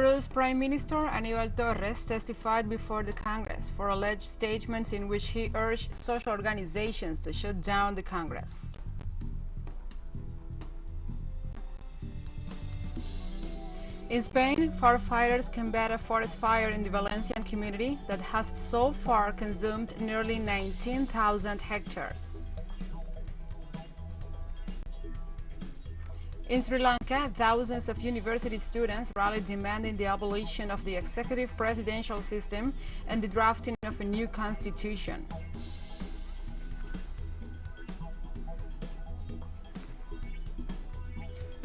Peru's Prime Minister Aníbal Torres testified before the Congress for alleged statements in which he urged social organizations to shut down the Congress. In Spain, firefighters combat a forest fire in the Valencian community that has so far consumed nearly 19,000 hectares. In Sri Lanka, thousands of university students rallied demanding the abolition of the executive presidential system and the drafting of a new constitution.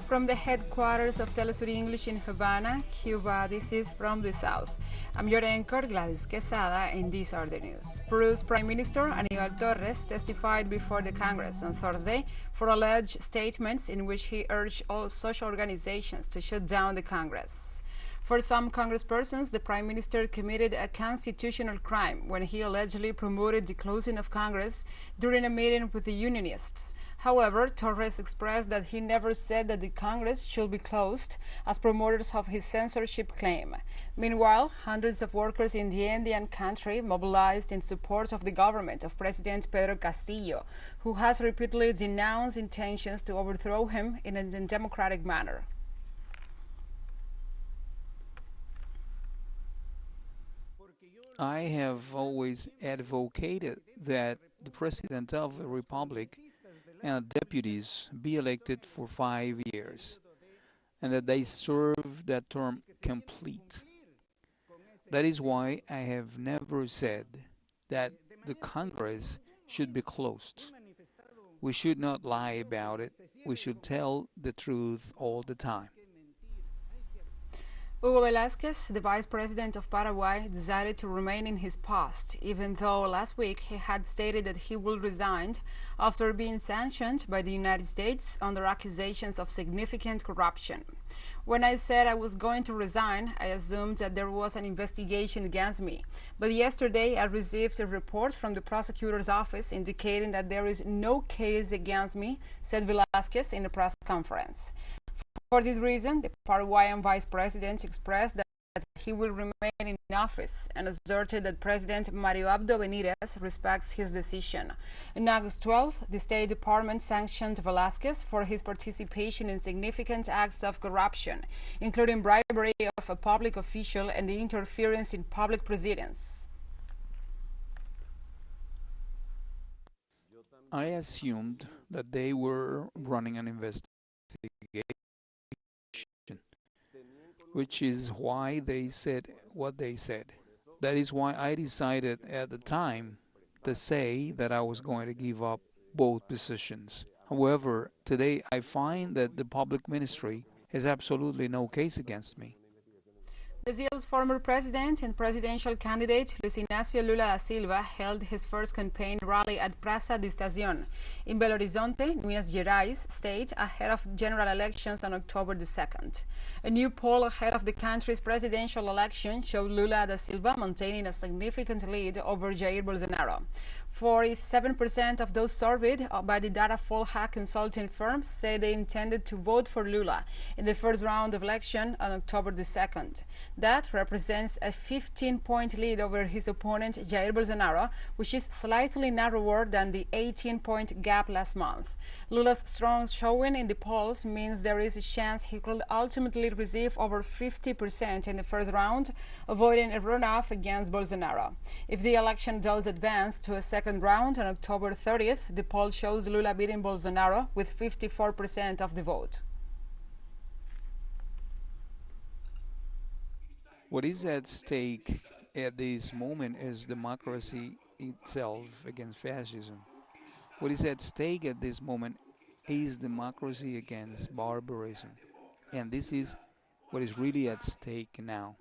From the headquarters of TeleSUR English in Havana, Cuba, this is From the South. I'm your anchor, Gladys Quesada, and these are the news. Peru's Prime Minister Aníbal Torres testified before the Congress on Thursday for alleged statements in which he urged all social organizations to shut down the Congress. For some congresspersons, the Prime Minister committed a constitutional crime when he allegedly promoted the closing of Congress during a meeting with the Unionists. However, Torres expressed that he never said that the Congress should be closed, as promoters of his censorship claim. Meanwhile, hundreds of workers in the Andean country mobilized in support of the government of President Pedro Castillo, who has repeatedly denounced intentions to overthrow him in a undemocratic manner. I have always advocated that the President of the Republic and deputies be elected for 5 years, and that they serve that term complete. That is why I have never said that the Congress should be closed. We should not lie about it. We should tell the truth all the time. Hugo Velázquez, the Vice President of Paraguay, decided to remain in his post, even though last week he had stated that he would resign after being sanctioned by the United States under accusations of significant corruption. When I said I was going to resign, I assumed that there was an investigation against me. But yesterday I received a report from the prosecutor's office indicating that there is no case against me, said Velázquez in a press conference. For this reason, the Paraguayan vice president expressed that he will remain in office and asserted that President Mario Abdo Benítez respects his decision. On August 12th, the State Department sanctioned Velázquez for his participation in significant acts of corruption, including bribery of a public official and the interference in public proceedings. I assumed that they were running an investigation, which is why they said what they said. That is why I decided at the time to say that I was going to give up both positions. However, today I find that the public ministry has absolutely no case against me. Brazil's former president and presidential candidate Luiz Inácio Lula da Silva held his first campaign rally at Praça da Estação in Belo Horizonte, Minas Gerais state ahead of general elections on October the 2nd. A new poll ahead of the country's presidential election showed Lula da Silva maintaining a significant lead over Jair Bolsonaro. 47% of those surveyed by the Datafolha consulting firm say they intended to vote for Lula in the first round of election on October the 2nd. That represents a 15-point lead over his opponent Jair Bolsonaro, which is slightly narrower than the 18-point gap last month. Lula's strong showing in the polls means there is a chance he could ultimately receive over 50% in the first round, avoiding a runoff against Bolsonaro. If the election does advance to a second round on October 30th, the poll shows Lula beating Bolsonaro with 54% of the vote. What is at stake at this moment is democracy itself against fascism. What is at stake at this moment is democracy against barbarism. And this is what is really at stake now.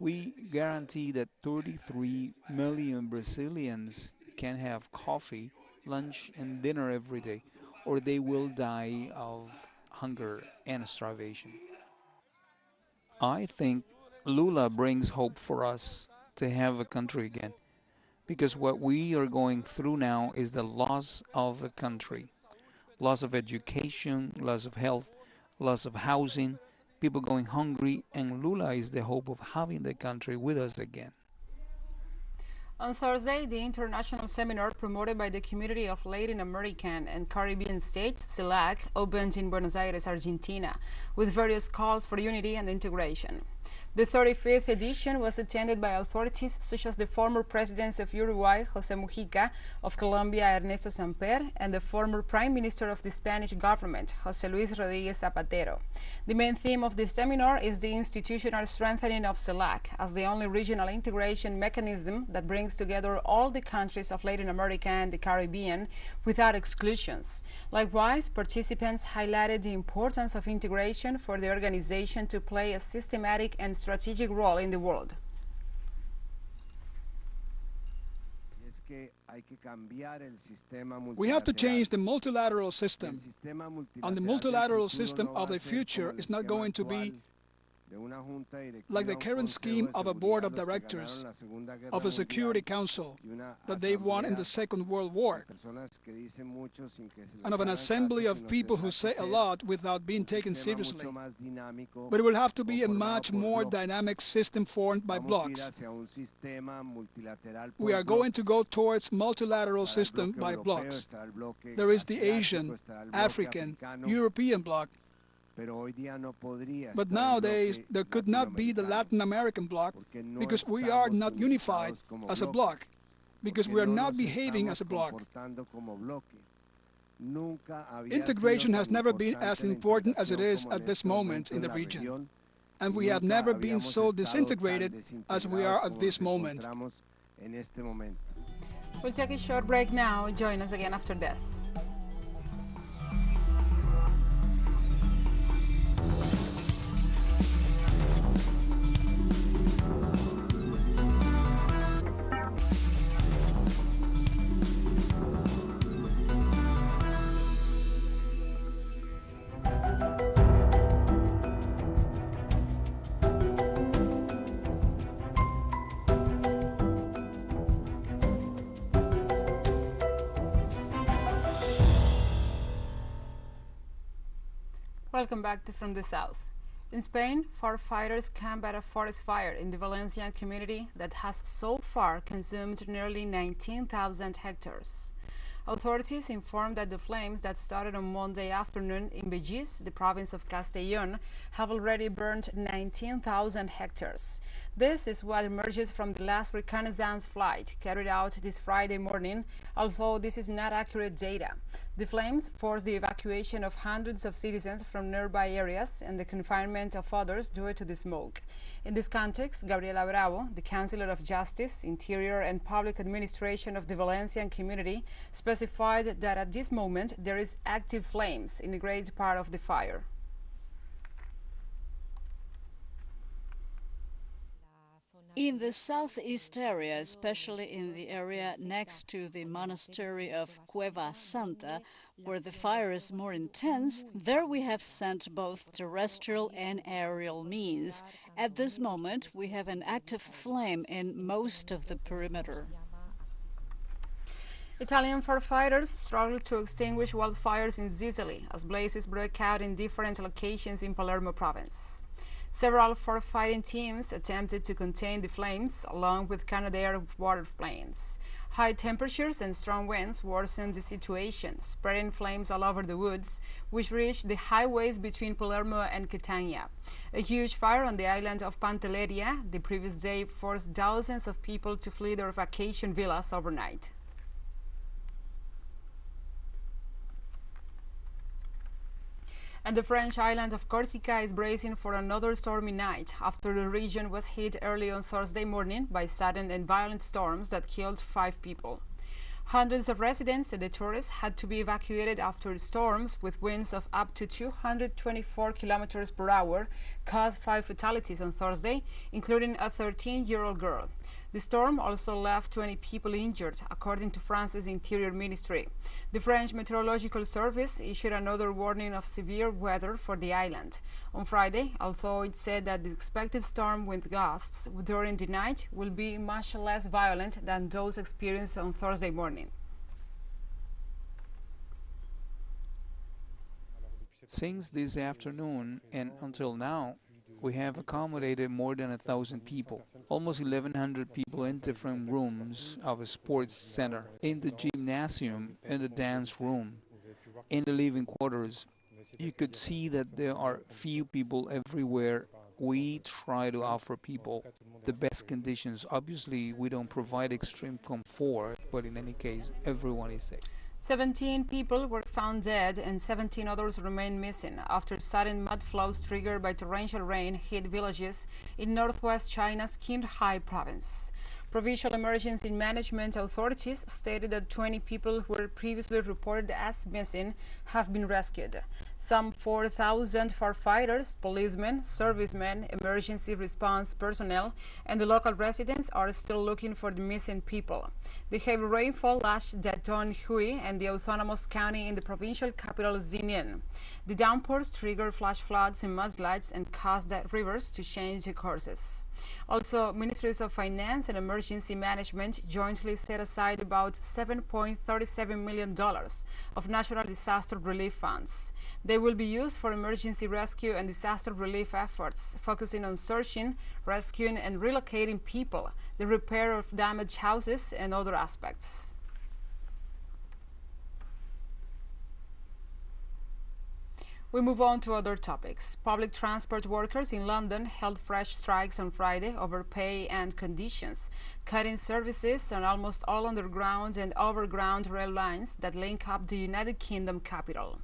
We guarantee that 33 million Brazilians can have coffee, lunch, and dinner every day, or they will die of hunger and starvation. I think Lula brings hope for us to have a country again, because what we are going through now is the loss of a country, loss of education, loss of health, loss of housing, people going hungry, and Lula is the hope of having the country with us again. On Thursday, the international seminar promoted by the Community of Latin American and Caribbean States, CELAC, opened in Buenos Aires, Argentina, with various calls for unity and integration. The 35th edition was attended by authorities such as the former presidents of Uruguay, José Mujica, of Colombia, Ernesto Samper, and the former Prime Minister of the Spanish government, José Luis Rodríguez Zapatero. The main theme of this seminar is the institutional strengthening of CELAC as the only regional integration mechanism that brings together all the countries of Latin America and the Caribbean without exclusions. Likewise, participants highlighted the importance of integration for the organization to play a systematic and strategic role in the world. We have to change the multilateral system, and the multilateral system of the future is not going to be like the current scheme of a board of directors of a Security Council that they won in the Second World War, and of an assembly of people who say a lot without being taken seriously. But it will have to be a much more dynamic system formed by blocks. We are going to go towards multilateral system by blocks. There is the Asian, African, European bloc. But nowadays, there could not be the Latin American bloc because we are not unified as a bloc, because we are not behaving as a bloc. Integration has never been as important as it is at this moment in the region, and we have never been so disintegrated as we are at this moment. We'll take a short break now. Join us again after this. Welcome back to From the South. In Spain, firefighters combat a forest fire in the Valencian community that has so far consumed nearly 19,000 hectares. Authorities informed that the flames that started on Monday afternoon in Begís, the province of Castellón, have already burned 19,000 hectares. This is what emerges from the last reconnaissance flight carried out this Friday morning, although this is not accurate data. The flames forced the evacuation of hundreds of citizens from nearby areas and the confinement of others due to the smoke. In this context, Gabriela Bravo, the Chancellor of Justice, Interior and Public Administration of the Valencian community, specified that at this moment there is active flames in a great part of the fire. In the southeast area, especially in the area next to the monastery of Cueva Santa, where the fire is more intense, there we have sent both terrestrial and aerial means. At this moment, we have an active flame in most of the perimeter. Italian firefighters struggled to extinguish wildfires in Sicily as blazes broke out in different locations in Palermo province. Several firefighting teams attempted to contain the flames, along with Canadair waterplanes. High temperatures and strong winds worsened the situation, spreading flames all over the woods, which reached the highways between Palermo and Catania. A huge fire on the island of Pantelleria the previous day forced thousands of people to flee their vacation villas overnight. And the French island of Corsica is bracing for another stormy night after the region was hit early on Thursday morning by sudden and violent storms that killed 5 people. Hundreds of residents and the tourists had to be evacuated after storms with winds of up to 224 kilometers per hour caused 5 fatalities on Thursday, including a 13-year-old girl. The storm also left 20 people injured, according to France's Interior Ministry. The French Meteorological Service issued another warning of severe weather for the island on Friday, although it said that the expected storm wind gusts during the night will be much less violent than those experienced on Thursday morning. Since this afternoon and until now, we have accommodated more than 1,000 people, almost 1,100 people in different rooms of a sports center, in the gymnasium, in the dance room, in the living quarters. You could see that there are few people everywhere. We try to offer people the best conditions. Obviously, we don't provide extreme comfort, but in any case, everyone is safe. 17 people were found dead and 17 others remain missing after sudden mud flows triggered by torrential rain hit villages in northwest China's Qinghai province. Provincial Emergency Management authorities stated that 20 people who were previously reported as missing have been rescued. Some 4,000 firefighters, policemen, servicemen, emergency response personnel, and the local residents are still looking for the missing people. The heavy rainfall lashed Datong Hui and the autonomous county in the provincial capital Xining. The downpours triggered flash floods and mudslides and caused the rivers to change courses. Also, Ministries of Finance and Emergency Management jointly set aside about $7.37 million of natural disaster relief funds. They will be used for emergency rescue and disaster relief efforts, focusing on searching, rescuing, and relocating people, the repair of damaged houses, and other aspects. We move on to other topics. Public transport workers in London held fresh strikes on Friday over pay and conditions, cutting services on almost all underground and overground rail lines that link up the United Kingdom capital.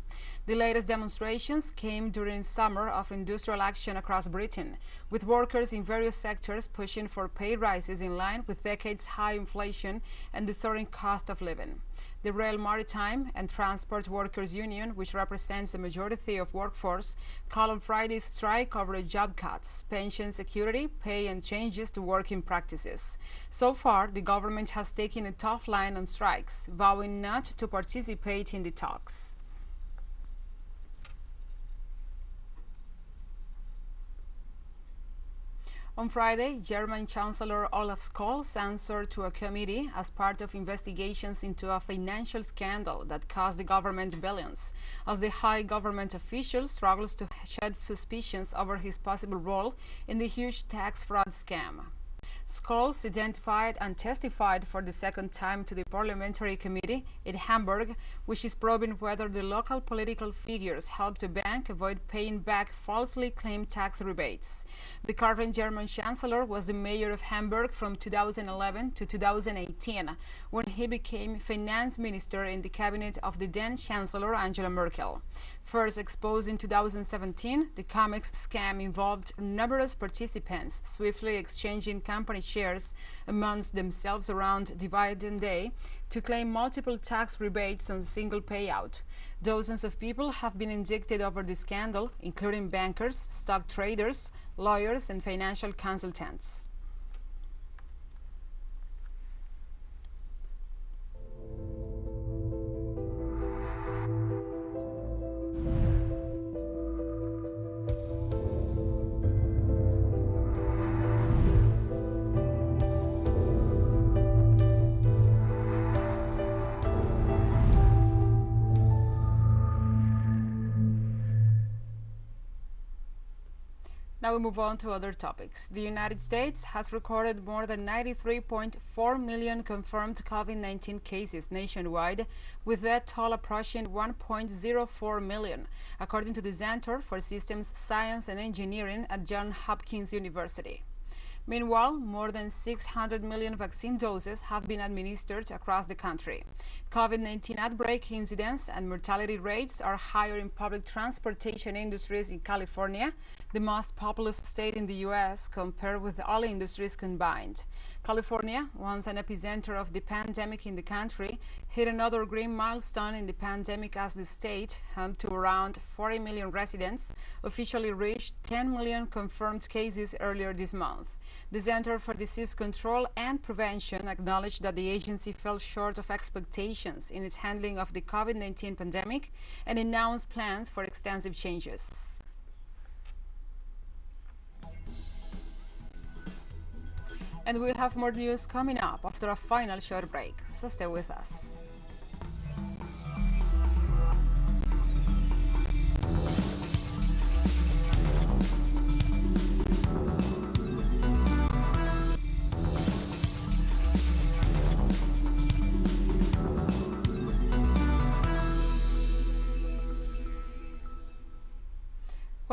The latest demonstrations came during summer of industrial action across Britain, with workers in various sectors pushing for pay rises in line with decades-high inflation and the soaring cost of living. The Rail, Maritime and Transport Workers Union, which represents the majority of workforce, called on Friday's strike over job cuts, pension security, pay and changes to working practices. So far, the government has taken a tough line on strikes, vowing not to participate in the talks. On Friday, German Chancellor Olaf Scholz answered to a committee as part of investigations into a financial scandal that cost the government billions, as the high government official struggles to shed suspicions over his possible role in the huge tax fraud scam. Scholz identified and testified for the second time to the parliamentary committee in Hamburg, which is probing whether the local political figures helped the bank avoid paying back falsely claimed tax rebates. The current German chancellor was the mayor of Hamburg from 2011 to 2018, when he became finance minister in the cabinet of the then chancellor Angela Merkel. First exposed in 2017, the COMEX scam involved numerous participants swiftly exchanging company shares amongst themselves around dividend day to claim multiple tax rebates on a single payout. Dozens of people have been indicted over the scandal, including bankers, stock traders, lawyers, and financial consultants. Now we move on to other topics. The United States has recorded more than 93.4 million confirmed COVID-19 cases nationwide, with that toll approaching 1.04 million, according to the Center for Systems Science and Engineering at Johns Hopkins University. Meanwhile, more than 600 million vaccine doses have been administered across the country. COVID-19 outbreak incidence and mortality rates are higher in public transportation industries in California, the most populous state in the U.S. compared with all industries combined. California, once an epicenter of the pandemic in the country, hit another green milestone in the pandemic as the state, home to around 40 million residents, officially reached 10 million confirmed cases earlier this month. The Center for Disease Control and Prevention acknowledged that the agency fell short of expectations in its handling of the COVID-19 pandemic and announced plans for extensive changes. And we'll have more news coming up after a final short break, so stay with us.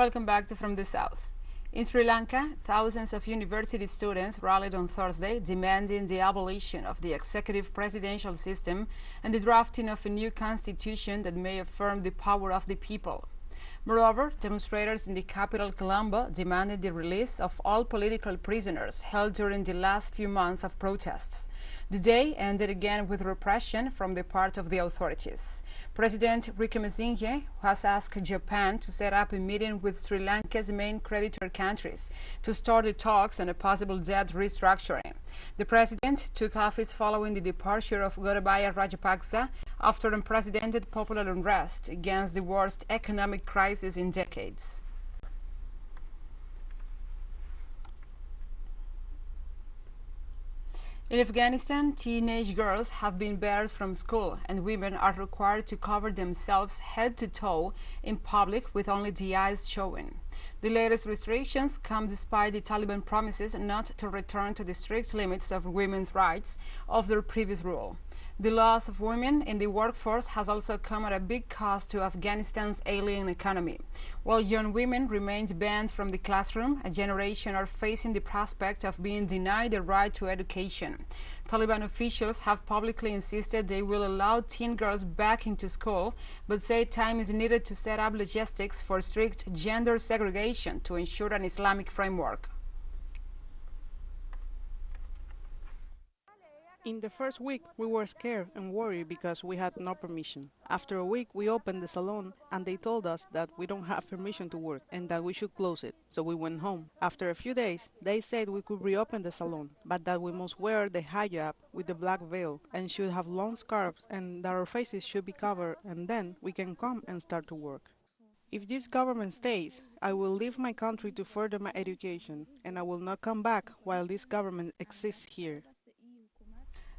Welcome back to From the South. In Sri Lanka, thousands of university students rallied on Thursday demanding the abolition of the executive presidential system and the drafting of a new constitution that may affirm the power of the people. Moreover, demonstrators in the capital, Colombo, demanded the release of all political prisoners held during the last few months of protests. The day ended again with repression from the part of the authorities. President Wickremesinghe has asked Japan to set up a meeting with Sri Lanka's main creditor countries to start the talks on a possible debt restructuring. The president took office following the departure of Gotabaya Rajapaksa after unprecedented popular unrest against the worst economic crisis in decades. In Afghanistan, teenage girls have been barred from school and women are required to cover themselves head to toe in public with only the eyes showing. The latest restrictions come despite the Taliban promises not to return to the strict limits of women's rights of their previous rule. The loss of women in the workforce has also come at a big cost to Afghanistan's ailing economy. While young women remain banned from the classroom, a generation are facing the prospect of being denied the right to education. Taliban officials have publicly insisted they will allow teen girls back into school, but say time is needed to set up logistics for strict gender segregation to ensure an Islamic framework. In the first week, we were scared and worried because we had no permission. After a week, we opened the salon and they told us that we don't have permission to work and that we should close it. So we went home. After a few days, they said we could reopen the salon, but that we must wear the hijab with the black veil and should have long scarves and that our faces should be covered, and then we can come and start to work. If this government stays, I will leave my country to further my education, and I will not come back while this government exists here.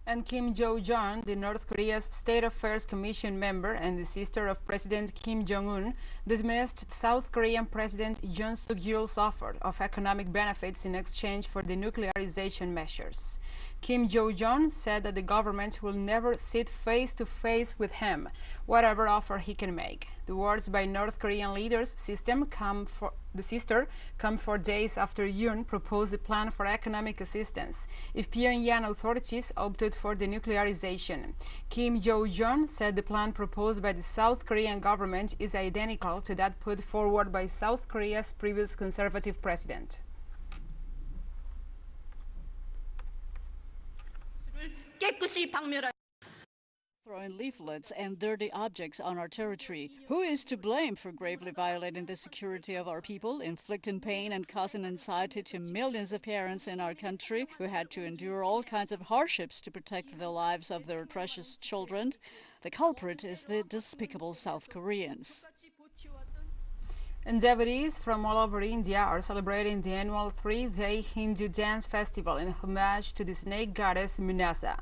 And Kim Jo-jong, the North Korea's State Affairs Commission member and the sister of President Kim Jong-un, dismissed South Korean President Yoon Suk-yeol's offer of economic benefits in exchange for the nuclearization measures. Kim Jo-jong said that the government will never sit face-to-face with him, whatever offer he can make. The words by North Korean leaders' sister come 4 days after Yoon proposed a plan for economic assistance if Pyongyang authorities opted for the nuclearization. Kim Jo-jong said the plan proposed by the South Korean government is identical to that put forward by South Korea's previous conservative president. Throwing leaflets and dirty objects on our territory. Who is to blame for gravely violating the security of our people, inflicting pain and causing anxiety to millions of parents in our country who had to endure all kinds of hardships to protect the lives of their precious children? The culprit is the despicable South Koreans. And devotees from all over India are celebrating the annual 3-day Hindu dance festival in homage to the snake goddess Manasa.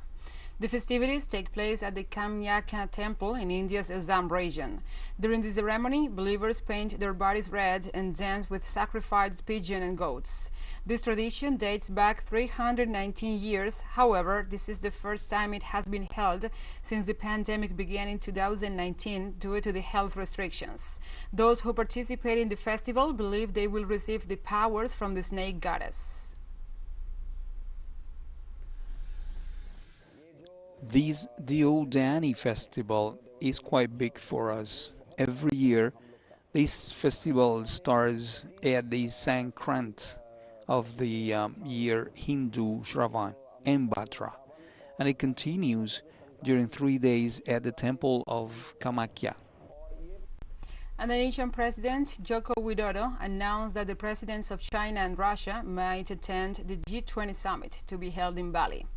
The festivities take place at the Kamyaka temple in India's Assam region. During the ceremony, believers paint their bodies red and dance with sacrificed pigeon and goats. This tradition dates back 319 years. However, this is the first time it has been held since the pandemic began in 2019 due to the health restrictions. Those who participate in the festival believe they will receive the powers from the snake goddess. The Odani festival is quite big for us. Every year, this festival starts at the Sankrant of the year Hindu Shravan and Bhadra, and it continues during 3 days at the temple of Kamakya. And the Indonesian President Joko Widodo announced that the presidents of China and Russia might attend the G20 summit to be held in Bali.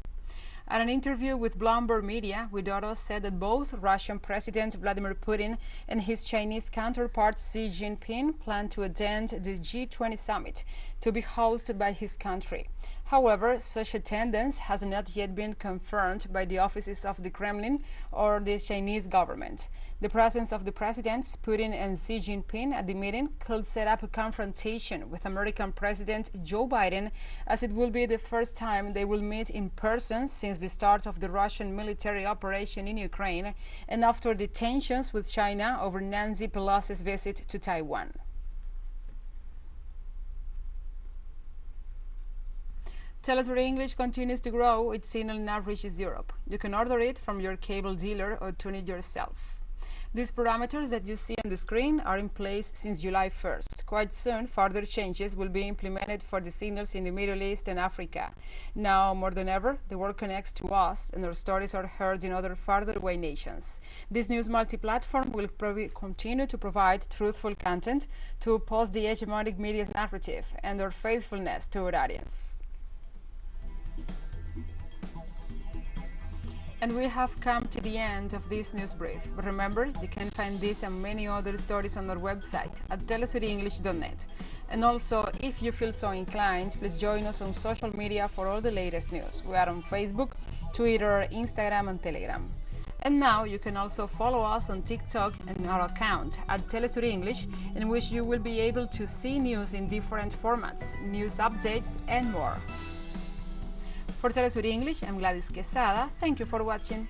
At an interview with Bloomberg Media, Widodo said that both Russian President Vladimir Putin and his Chinese counterpart Xi Jinping plan to attend the G20 summit to be hosted by his country. However, such attendance has not yet been confirmed by the offices of the Kremlin or the Chinese government. The presence of the presidents, Putin and Xi Jinping, at the meeting could set up a confrontation with American President Joe Biden, as it will be the first time they will meet in person since the start of the Russian military operation in Ukraine and after the tensions with China over Nancy Pelosi's visit to Taiwan. TeleSUR English continues to grow. Its signal now reaches Europe. You can order it from your cable dealer or tune it yourself. These parameters that you see on the screen are in place since July 1st. Quite soon, further changes will be implemented for the signals in the Middle East and Africa. Now, more than ever, the world connects to us and our stories are heard in other farther away nations. This news multi-platform will continue to provide truthful content to oppose the hegemonic media's narrative and our faithfulness to our audience. And we have come to the end of this news brief. But remember, you can find this and many other stories on our website at telesurenglish.net. And also, if you feel so inclined, please join us on social media for all the latest news. We are on Facebook, Twitter, Instagram, and Telegram. And now you can also follow us on TikTok and our account at TeleSUR English, in which you will be able to see news in different formats, news updates, and more. For TeleSUR English, I'm Gladys Quesada. Thank you for watching.